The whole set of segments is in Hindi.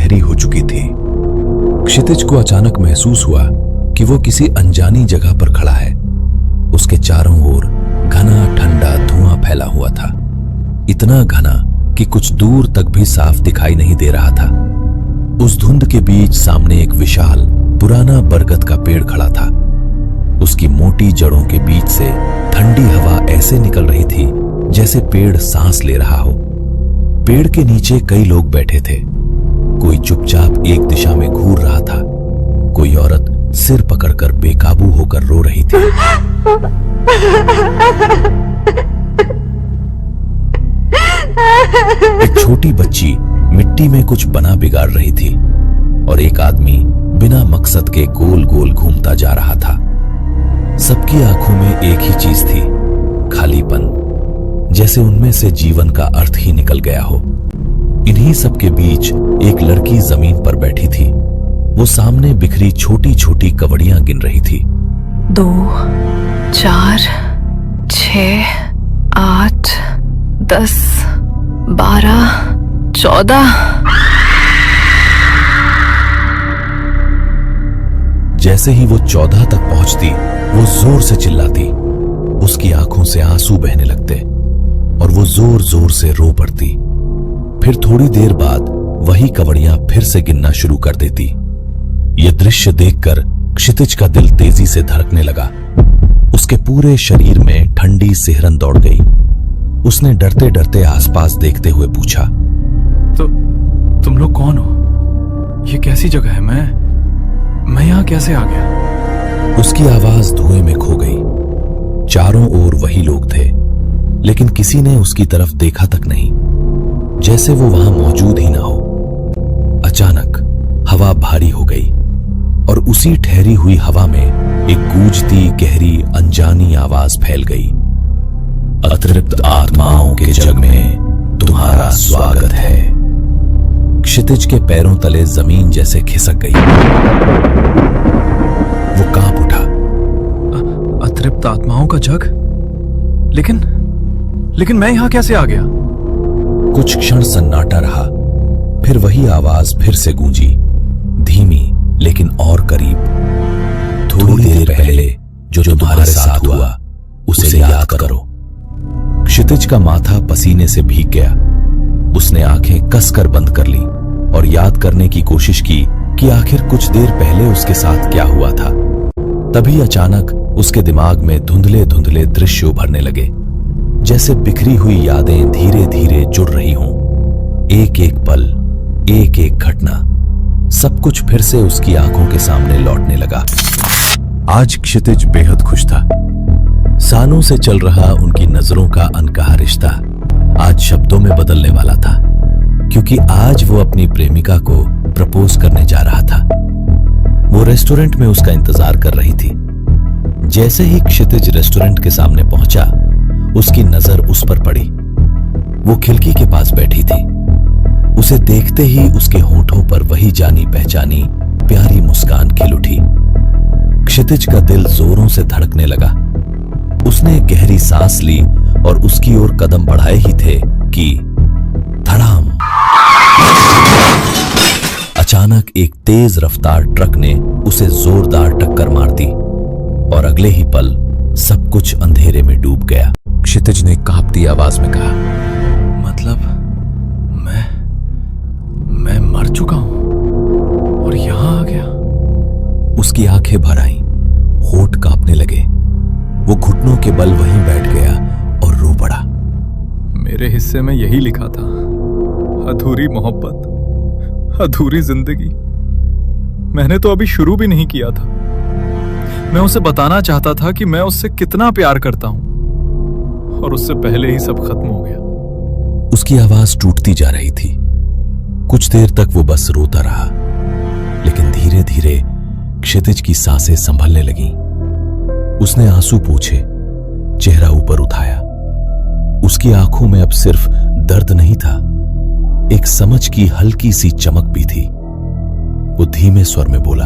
गहरी हो चुकी थी। क्षितिज को अचानक महसूस हुआ कि वो किसी अनजानी जगह पर खड़ा है। उसके चारों ओर घना ठंडा धुआं फैला हुआ था, इतना घना कि कुछ दूर तक भी साफ दिखाई नहीं दे रहा था। उस धुंध के बीच सामने एक विशाल पुराना बरगद का पेड़ खड़ा था। उसकी मोटी जड़ों के बीच से ठंडी हवा ऐसे निकल रही थी जैसे पेड़ सांस ले रहा हो। पेड़ के नीचे कई लोग बैठे थे। कोई चुपचाप एक दिशा में घूर रहा था, कोई औरत सिर पकड़कर बेकाबू होकर रो रही थी। एक छोटी बच्ची मिट्टी में कुछ बना बिगाड़ रही थी और एक आदमी बिना मकसद के गोल गोल घूमता जा रहा था। सबकी आंखों में एक ही चीज थी, खालीपन, जैसे उनमें से जीवन का अर्थ ही निकल गया हो। इन्हीं सब के बीच एक लड़की जमीन पर बैठी थी। वो सामने बिखरी छोटी छोटी कवड़ियां गिन रही थी। 2, 4, 6, 8, 10, 12, 14। जैसे ही वो 14 तक पहुंचती, वो जोर से चिल्लाती। उसकी आंखों से आंसू बहने लगते और वो जोर जोर से रो पड़ती। फिर थोड़ी देर बाद वही कवड़ियां फिर से गिनना शुरू कर देती। ये दृश्य देखकर क्षितिज का दिल तेजी से धड़कने लगा। उसके पूरे शरीर में ठंडी सिहरन दौड़ गई। उसने डरते डरते आसपास देखते हुए पूछा, तो तुम लोग कौन हो? ये कैसी जगह है? मैं यहां कैसे आ गया? उसकी आवाज धुएं में खो गई। चारों ओर वही लोग थे, लेकिन किसी ने उसकी तरफ देखा तक नहीं, जैसे वो वहां मौजूद ही ना हो। अचानक हवा भारी हो गई और उसी ठहरी हुई हवा में एक गूंजती गहरी अनजानी आवाज फैल गई। अतृप्त आत्माओं के जग में तुम्हारा स्वागत है। क्षितिज के पैरों तले जमीन जैसे खिसक गई। वो कांप उठा। अतृप्त आत्माओं का जग? लेकिन मैं यहां कैसे आ गया? कुछ क्षण सन्नाटा रहा, फिर वही आवाज फिर से गूंजी, धीमी लेकिन और करीब। थोड़ी देर पहले जो तुम्हारे साथ हुआ उसे याद करो। क्षितिज का माथा पसीने से भीग गया। उसने आंखें कसकर बंद कर ली और याद करने की कोशिश की कि आखिर कुछ देर पहले उसके साथ क्या हुआ था। तभी अचानक उसके दिमाग में धुंधले धुंधले दृश्य उभरने लगे, जैसे बिखरी हुई यादें धीरे धीरे जुड़ रही हों। एक एक पल, एक एक घटना, सब कुछ फिर से उसकी आंखों के सामने लौटने लगा। आज क्षितिज बेहद खुश था। सालों से चल रहा उनकी नजरों का अनकहा रिश्ता आज शब्दों में बदलने वाला था, क्योंकि आज वो अपनी प्रेमिका को प्रपोज करने जा रहा था। वो रेस्टोरेंट में उसका इंतजार कर रही थी। जैसे ही क्षितिज रेस्टोरेंट के सामने पहुंचा, उसकी नजर उस पर पड़ी। वो खिड़की के पास बैठी थी। उसे देखते ही उसके होठों पर वही जानी पहचानी प्यारी मुस्कान खिल उठी। क्षितिज का दिल जोरों से धड़कने लगा। उसने गहरी सांस ली और उसकी ओर कदम बढ़ाए ही थे कि धड़ाम! अचानक एक तेज रफ्तार ट्रक ने उसे जोरदार टक्कर मार दी और अगले ही पल सब कुछ अंधेरे में डूब गया। क्षितिज ने कांपती आवाज में कहा, मतलब मैं मर चुका हूं और यहां आ गया? उसकी आंखें भर आईं, होठ कांपने लगे। वो घुटनों के बल वहीं बैठ गया और रो पड़ा। मेरे हिस्से में यही लिखा था, अधूरी मोहब्बत, अधूरी जिंदगी। मैंने तो अभी शुरू भी नहीं किया था। मैं उसे बताना चाहता था कि मैं उससे कितना प्यार करता हूं और उससे पहले ही सब खत्म हो गया। उसकी आवाज टूटती जा रही थी। कुछ देर तक वो बस रोता रहा, लेकिन धीरे धीरे क्षितिज की सांसें संभलने लगीं। उसने आंसू पोंछे, चेहरा ऊपर उठाया। उसकी आंखों में अब सिर्फ दर्द नहीं था, एक समझ की हल्की सी चमक भी थी। वो धीमे स्वर में बोला,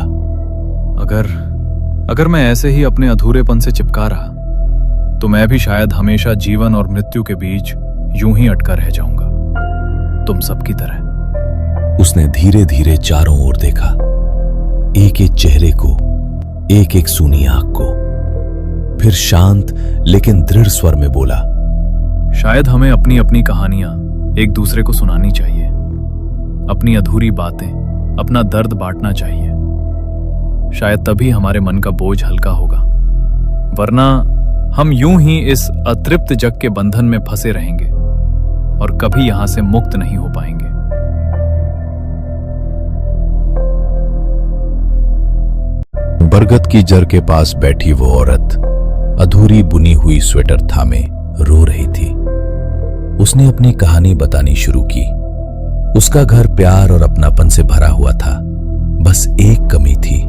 अगर मैं ऐसे ही अपने अधूरेपन से चिपका रहा तो मैं भी शायद हमेशा जीवन और मृत्यु के बीच यूं ही अटका रह जाऊंगा, तुम सबकी तरह। उसने धीरे धीरे चारों ओर देखा, एक एक चेहरे को, एक एक सूनी आंख को। फिर शांत लेकिन दृढ़ स्वर में बोला, शायद हमें अपनी अपनी कहानियां एक दूसरे को सुनानी चाहिए, अपनी अधूरी बातें, अपना दर्द बांटना चाहिए। शायद तभी हमारे मन का बोझ हल्का होगा, वरना हम यूं ही इस अतृप्त जग के बंधन में फंसे रहेंगे और कभी यहां से मुक्त नहीं हो पाएंगे। बरगद की जड़ के पास बैठी वो औरत अधूरी बुनी हुई स्वेटर थामे रो रही थी। उसने अपनी कहानी बतानी शुरू की। उसका घर प्यार और अपनापन से भरा हुआ था, बस एक कमी थी,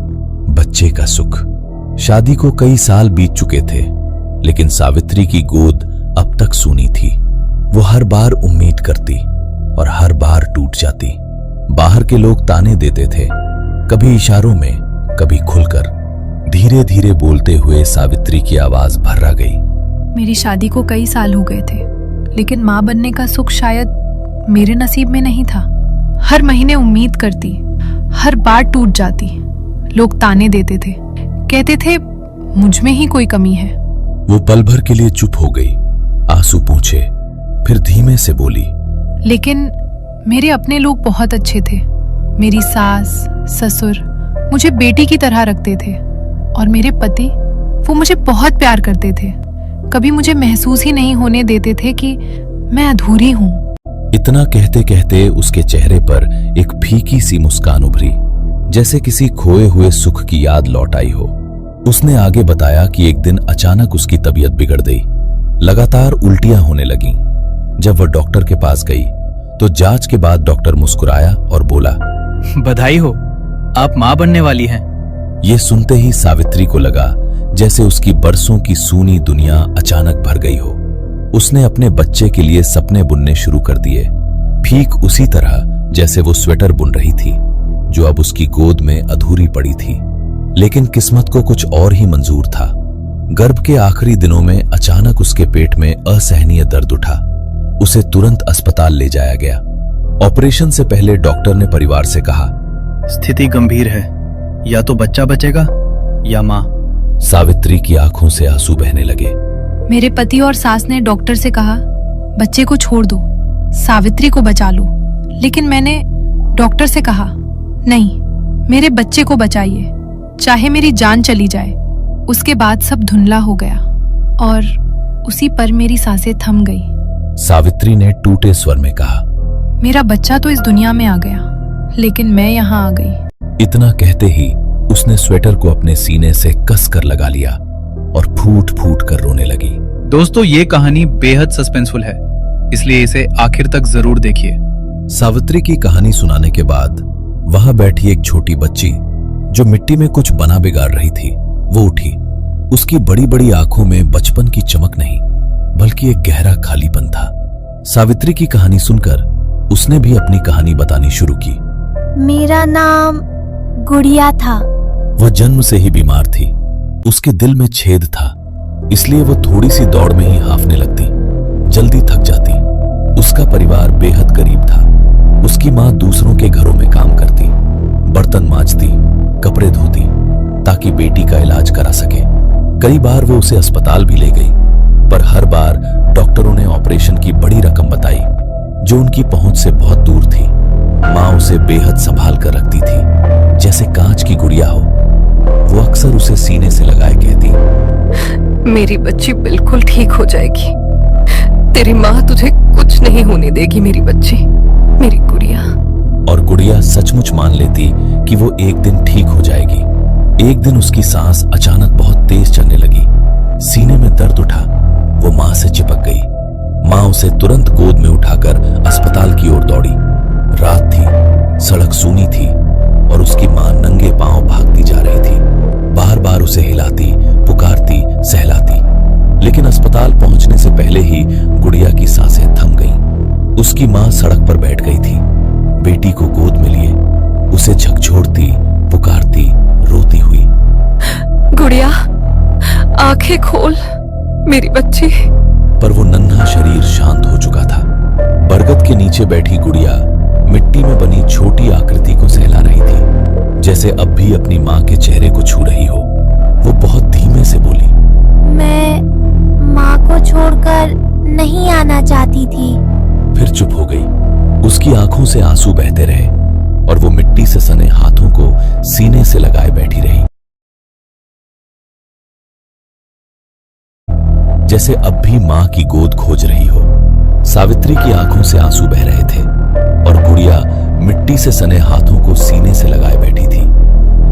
बच्चे का सुख। शादी को कई साल बीत चुके थे, लेकिन सावित्री की गोद अब तक सूनी थी। वो हर बार उम्मीद करती और हर बार टूट जाती। बाहर के लोग ताने देते थे, कभी इशारों में, कभी खुलकर। धीरे धीरे बोलते हुए सावित्री की आवाज भर्रा गई। मेरी शादी को कई साल हो गए थे, लेकिन माँ बनने का सुख शायद मेरे नसीब में नहीं था। हर महीने उम्मीद करती, हर बार टूट जाती। लोग ताने देते थे, कहते थे मुझ में ही कोई कमी है। वो पल भर के लिए चुप हो गई, आंसू पूछे, फिर धीमे से बोली, लेकिन मेरे अपने लोग बहुत अच्छे थे। मेरी सास, ससुर मुझे बेटी की तरह रखते थे, और मेरे पति, वो मुझे बहुत प्यार करते थे। कभी मुझे महसूस ही नहीं होने देते थे कि मैं अधूरी हूँ। इतना कहते कहते उसके चेहरे पर एक फीकी सी मुस्कान उभरी, जैसे किसी खोए हुए सुख की याद लौट आई हो। उसने आगे बताया कि एक दिन अचानक उसकी तबीयत बिगड़ गई। लगातार उल्टियां होने लगीं। जब वह डॉक्टर के पास गई तो जांच के बाद डॉक्टर मुस्कुराया और बोला, बधाई हो, आप मां बनने वाली हैं। ये सुनते ही सावित्री को लगा जैसे उसकी बरसों की सूनी दुनिया अचानक भर गई हो। उसने अपने बच्चे के लिए सपने बुनने शुरू कर दिए, ठीक उसी तरह जैसे वो स्वेटर बुन रही थी, जो अब उसकी गोद में अधूरी पड़ी थी। लेकिन किस्मत को कुछ और ही मंजूर था। गर्भ के आखिरी दिनों में अचानक उसके पेट में असहनीय दर्द उठा। उसे तुरंत अस्पताल ले जाया गया। ऑपरेशन से पहले डॉक्टर ने परिवार से कहा, स्थिति गंभीर है, या तो बच्चा बचेगा या मां। सावित्री की आंखों से आंसू बहने लगे। मेरे पति और सास ने डॉक्टर से कहा, बच्चे को छोड़ दो, सावित्री को बचा लो। लेकिन मैंने डॉक्टर से कहा, नहीं, मेरे बच्चे को बचाइए, चाहे मेरी जान चली जाए। उसके बाद सब धुंधला हो गया और उसी पर मेरी सांसें थम गई। सावित्री ने टूटे स्वर में कहा, मेरा बच्चा तो इस दुनिया में आ गया, लेकिन मैं यहाँ आ गई। इतना कहते ही उसने स्वेटर को अपने सीने से कस कर लगा लिया और फूट फूट कर रोने लगी। दोस्तों, ये कहानी बेहद सस्पेंसफुल है, इसलिए इसे आखिर तक जरूर देखिए। सावित्री की कहानी सुनाने के बाद वहां बैठी एक छोटी बच्ची जो मिट्टी में कुछ बना बिगाड़ रही थी, वो उठी। उसकी बड़ी बड़ी आंखों में बचपन की चमक नहीं, बल्कि एक गहरा खालीपन था। सावित्री की कहानी सुनकर उसने भी अपनी कहानी बतानी शुरू की। मेरा नाम गुड़िया था। वह जन्म से ही बीमार थी। उसके दिल में छेद था, इसलिए वो थोड़ी सी दौड़ में ही हांफने लगती, जल्दी थक जाती। उसका परिवार बेहद गरीब था। उसकी माँ दूसरों के घरों में काम करती, बर्तन मांजती, कपड़े धोती, ताकि बेटी का इलाज करा सके। कई बार वो उसे अस्पताल भी ले गई, पर हर बार डॉक्टरों ने ऑपरेशन की बड़ी रकम बताई, जो उनकी पहुंच से बहुत दूर थी। माँ उसे बेहद संभाल कर रखती थी, जैसे कांच की गुड़िया हो। वो अक्सर उसे सीने से लगाए कहती, मेरी बच्ची बिल्कुल ठीक हो जाएगी। तेरी माँ तुझे कुछ नहीं होने देगी, मेरी बच्ची, मेरी गुड़िया। और गुड़िया सचमुच मान लेती कि वो एक दिन ठीक हो जाएगी। एक दिन उसकी सांस अचानक बहुत तेज चलने लगी। सीने में दर्द उठा। वो माँ से चिपक गई। माँ उसे तुरंत गोद में उठाकर अस्पताल की ओर दौड़ी। रात थी, सड़क सूनी थी और उसकी माँ नंगे पांव भागती जा रही थी। बार बार उसे हिलाती, पुकारती, सहलाती, लेकिन अस्पताल पहुंचने से पहले ही गुड़िया की सांसें थम गईं। उसकी माँ सड़क पर बैठ गई थी, बेटी को गोद में लिए, उसे झकझोरती, पुकारती, रोती हुई। गुड़िया, आंखें खोल, मेरी बच्ची। पर वो नन्हा शरीर शांत हो चुका था। बरगद के नीचे बैठी गुड़िया मिट्टी में बनी छोटी आकृति को सहला रही थी, जैसे अब भी अपनी मां के चेहरे को छू रही हो। वो बहुत धीमे से बोली, मैं माँ को छोड़कर नहीं आना चाहती थी। फिर चुप हो गई। उसकी आंखों से आंसू बहते रहे और वो मिट्टी से सने हाथों को सीने से लगाए बैठी रही, जैसे अब भी मां की गोद खोज रही हो। सावित्री की आंखों से आंसू बह रहे थे और गुड़िया मिट्टी से सने हाथों को सीने से लगाए बैठी थी।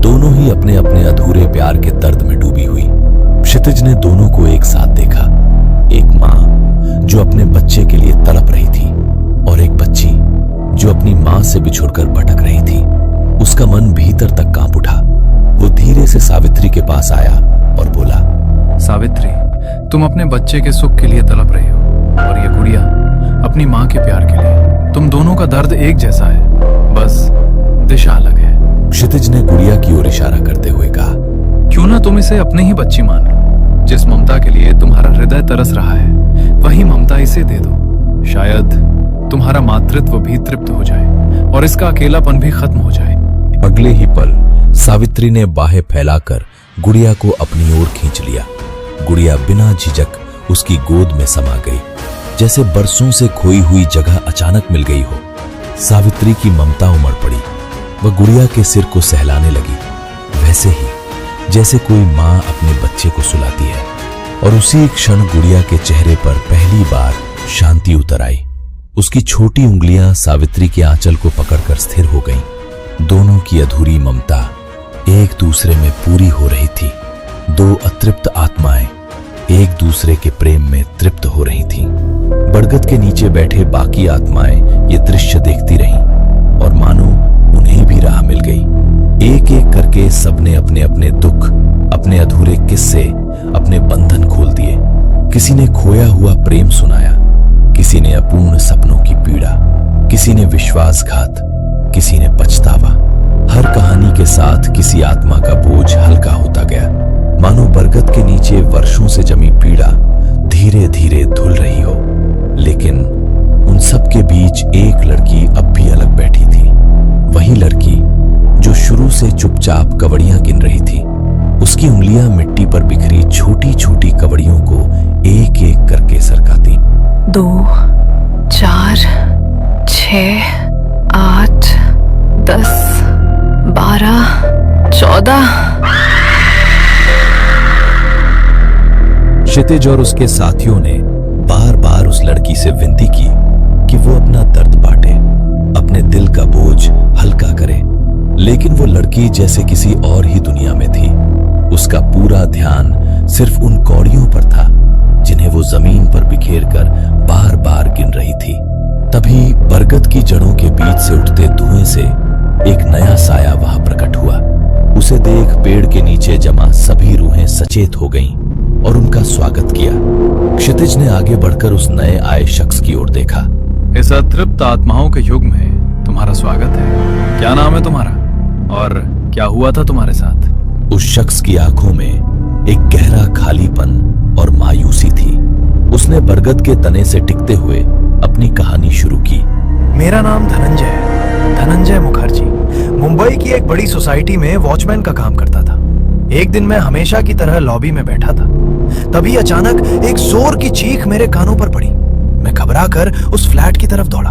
दोनों ही अपने अपने अधूरे प्यार के दर्द में डूबी हुई। क्षितिज ने दोनों को एक साथ देखा, एक मां जो अपने बच्चे के लिए तड़प रही थी और एक बच्ची जो अपनी मां से बिछुड़कर भटक रही थी। उसका मन भीतर तक कांप उठा। वो धीरे से सावित्री के पास आया और बोला, सावित्री, तुम अपने बच्चे के सुख के लिए तड़प रही हो और ये गुड़िया अपनी माँ के प्यार के लिए। तुम दोनों का दर्द एक जैसा है, बस दिशा अलग है। क्षितिज ने गुड़िया की ओर इशारा करते हुए कहा, क्यों ना तुम इसे अपनी ही बच्ची मान लो। जिस ममता के लिए तुम्हारा हृदय तरस रहा है, वही ममता इसे दे दो। शायद तुम्हारा मातृत्व भी तृप्त हो जाए और इसका अकेलापन भी खत्म हो जाए। अगले ही पल सावित्री ने बाहें फैलाकर गुड़िया को अपनी ओर खींच लिया। गुड़िया बिना झिझक उसकी गोद में समा गई, जैसे बरसों से खोई हुई जगह अचानक मिल गई हो। सावित्री की ममता उमड़ पड़ी। वह गुड़िया के सिर को सहलाने लगी, वैसे ही जैसे कोई माँ अपने बच्चे को सुलाती है। और उसी क्षण गुड़िया के चेहरे पर पहली बार शांति उतर आई। उसकी छोटी उंगलियां सावित्री के आंचल को पकड़कर स्थिर हो गईं। दोनों की अधूरी ममता एक दूसरे में पूरी हो रही थी। दो अतृप्त आत्माएं एक दूसरे के प्रेम में तृप्त हो रही थीं। बरगद के नीचे बैठे बाकी आत्माएं ये दृश्य देखती रहीं और मानो उन्हें भी राह मिल गई। एक एक करके सबने अपने अपने दुख, अपने अधूरे किस्से, अपने बंधन खोल दिए। किसी ने खोया हुआ प्रेम सुनाया, किसी ने अपूर्ण सपनों की पीड़ा, किसी ने विश्वासघात, किसी ने पछतावा। हर कहानी के साथ किसी आत्मा का बोझ हल्का होता गया, मानो बरगद के नीचे वर्षों से जमी पीड़ा धीरे धीरे धुल रही हो। लेकिन उन सब के बीच एक लड़की अब भी अलग बैठी थी। वही लड़की जो शुरू से चुपचाप कवड़ियां गिन रही थी। उसकी उंगलियां मिट्टी पर बिखरी छोटी छोटी कवड़ियों को एक एक करके सरकाती। 2, 4, 6, 8, 10, 12, 14। क्षितिज और उसके साथियों ने बार बार उस लड़की से विनती की कि वो अपना दर्द बांटे, अपने दिल का बोझ हल्का करे। लेकिन वो लड़की जैसे किसी और ही दुनिया में थी। उसका पूरा ध्यान सिर्फ उन कौड़ियों पर था जिन्हें वो जमीन पर बिखेर कर बार बार गिन रही थी। तभी बरगद की जड़ों के बीच से उठते धुएं से एक नया साया वहां प्रकट हुआ। उसे देख पेड़ के नीचे जमा सभी रूहें सचेत हो गईं और उनका स्वागत किया। क्षितिज ने आगे बढ़कर उस नए आए शख्स की ओर देखा। इस अतृप्त आत्माओं के युग में तुम्हारा स्वागत है। क्या नाम है तुम्हारा और क्या हुआ था तुम्हारे साथ? उस शख्स की आंखों में एक गहरा खालीपन और मायूसी थी। उसने बरगद के तने से टिकते हुए अपनी कहानी शुरू की। मेरा नाम धनंजय मुखर्जी। मुंबई की एक बड़ी सोसाइटी में वॉचमैन का काम करता था। एक दिन मैं हमेशा की तरह लॉबी में बैठा था। तभी अचानक एक जोर की चीख मेरे कानों पर पड़ी। मैं घबरा कर उस फ्लैट की तरफ दौड़ा।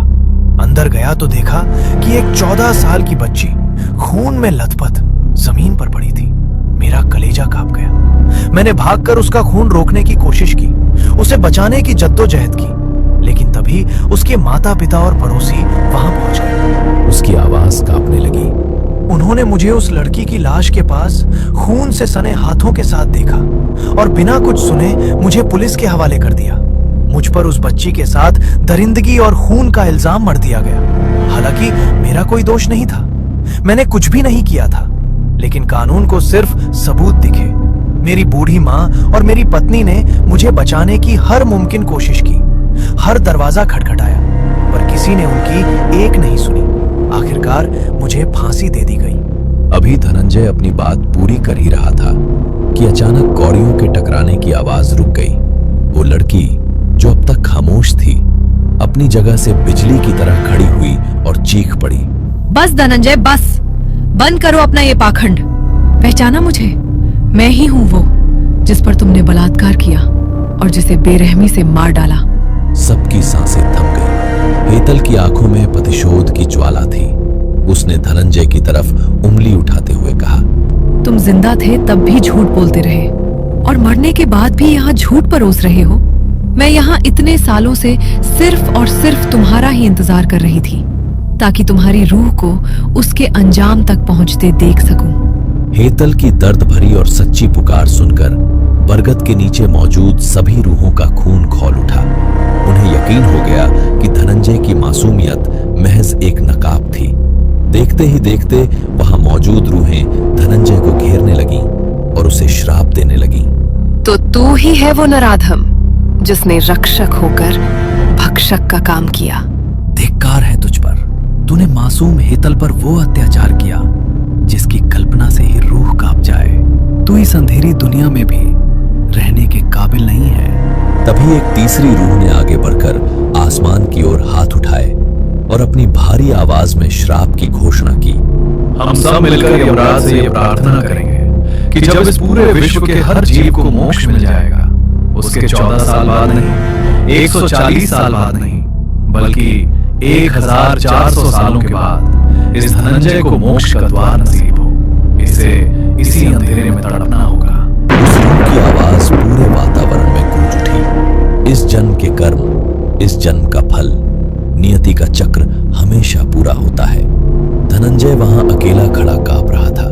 अंदर गया तो देखा कि एक 14 साल की बच्ची खून में लथपथ जमीन पर पड़ी थी। मेरा कलेजा कांप गया। मैंने भागकर उसका खून रोकने की कोशिश की, उसे बचाने की जद्दोजहद की। लेकिन तभी उसके माता पिता और पड़ोसी वहां पहुंच गए। उसकी आवाज कांपने लगी। उन्होंने मुझे उस लड़की की लाश के पास खून से सने हाथों के साथ देखा और बिना कुछ सुने मुझे पुलिस के हवाले कर दिया। मुझ पर उस बच्ची के साथ दरिंदगी और खून का इल्जाम मढ़ दिया गया। हालांकि मेरा कोई दोष नहीं था, मैंने कुछ भी नहीं किया था। लेकिन कानून को सिर्फ सबूत दिखे। मेरी बूढ़ी माँ और मेरी पत्नी ने मुझे बचाने की हर मुमकिन कोशिश की। हर दरवाजा खटखटाया, पर किसी ने उनकी एक नहीं सुनी। आखिरकार मुझे फांसी दे दी गई। अभी धनंजय अपनी बात पूरी कर ही रहा था कि अचानक कौड़ियों के टकराने की आवाज रुक गई। वो लड़की जो अब तक खामोश थी, अब अपनी जगह से बिजली की तरह खड़ी हुई और चीख पड़ी। बस धनंजय बस, बंद करो अपना ये पाखंड। पहचाना मुझे? मैं ही हूं वो जिस पर तुमने बलात्कार किया और जिसे बेरहमी से मार डाला। सबकी सांसें थम गई। हेतल की आंखों में प्रतिशोध की ज्वाला थी। उसने धनंजय की तरफ उंगली उठाते हुए कहा, तुम जिंदा थे तब भी झूठ बोलते रहे और मरने के बाद भी यहाँ झूठ परोस रहे हो। मैं यहाँ इतने सालों से सिर्फ और सिर्फ तुम्हारा ही इंतजार कर रही थी ताकि तुम्हारी रूह को उसके अंजाम तक पहुंचते देख सकूं। हेतल की दर्द भरी और सच्ची पुकार सुनकर बरगद के नीचे मौजूद सभी रूहों का खून खौल उठा। उन्हें यकीन हो गया कि धनंजय की मासूमियत महज एक नकाब थी। देखते ही देखते वहां मौजूद रूहें धनंजय को घेरने लगीं और उसे श्राप देने लगीं। तो तू ही है वो नराधम जिसने रक्षक होकर भक्षक का काम किया। धिक्कार है तुझ पर। तूने मासूम हेतल पर वो अत्याचार किया जिसकी कल्पना से ही रूह कांप जाए। तू इस अंधेरी दुनिया में भी रहने के काबिल नहीं है। तभी एक तीसरी रूह ने आगे बढ़कर आसमान की ओर हाथ उठाए और अपनी भारी आवाज में श्राप की घोषणा की। हम सब मिलकर यमराज से ये प्रार्थना करेंगे कि जब इस पूरे विश्व के हर जीव को मोक्ष मिल जाएगा, उसके 14 साल बाद नहीं, 140 साल बाद नहीं, बल्कि 1400 सालों के बाद इस धनंजय को मोक्ष का द्वार नसीब हो। इसे इसी अंधेरे में तड़पना होगा। उस रूह की आवाज पूरे वातावरण में गूंज उठी। इस जन्म के कर्म, इस जन्म का फल, नियति का चक्र हमेशा पूरा होता है। धनंजय वहां अकेला खड़ा कांप रहा था,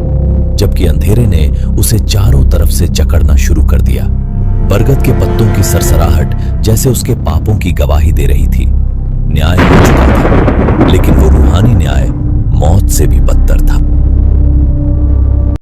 जबकि अंधेरे ने उसे चारों तरफ से जकड़ना शुरू कर दिया। बरगद के पत्तों की सरसराहट जैसे उसके पापों की गवाही दे रही थी। न्याय हो चुका था, लेकिन वो रूहानी न्याय मौत से भी बदतर था।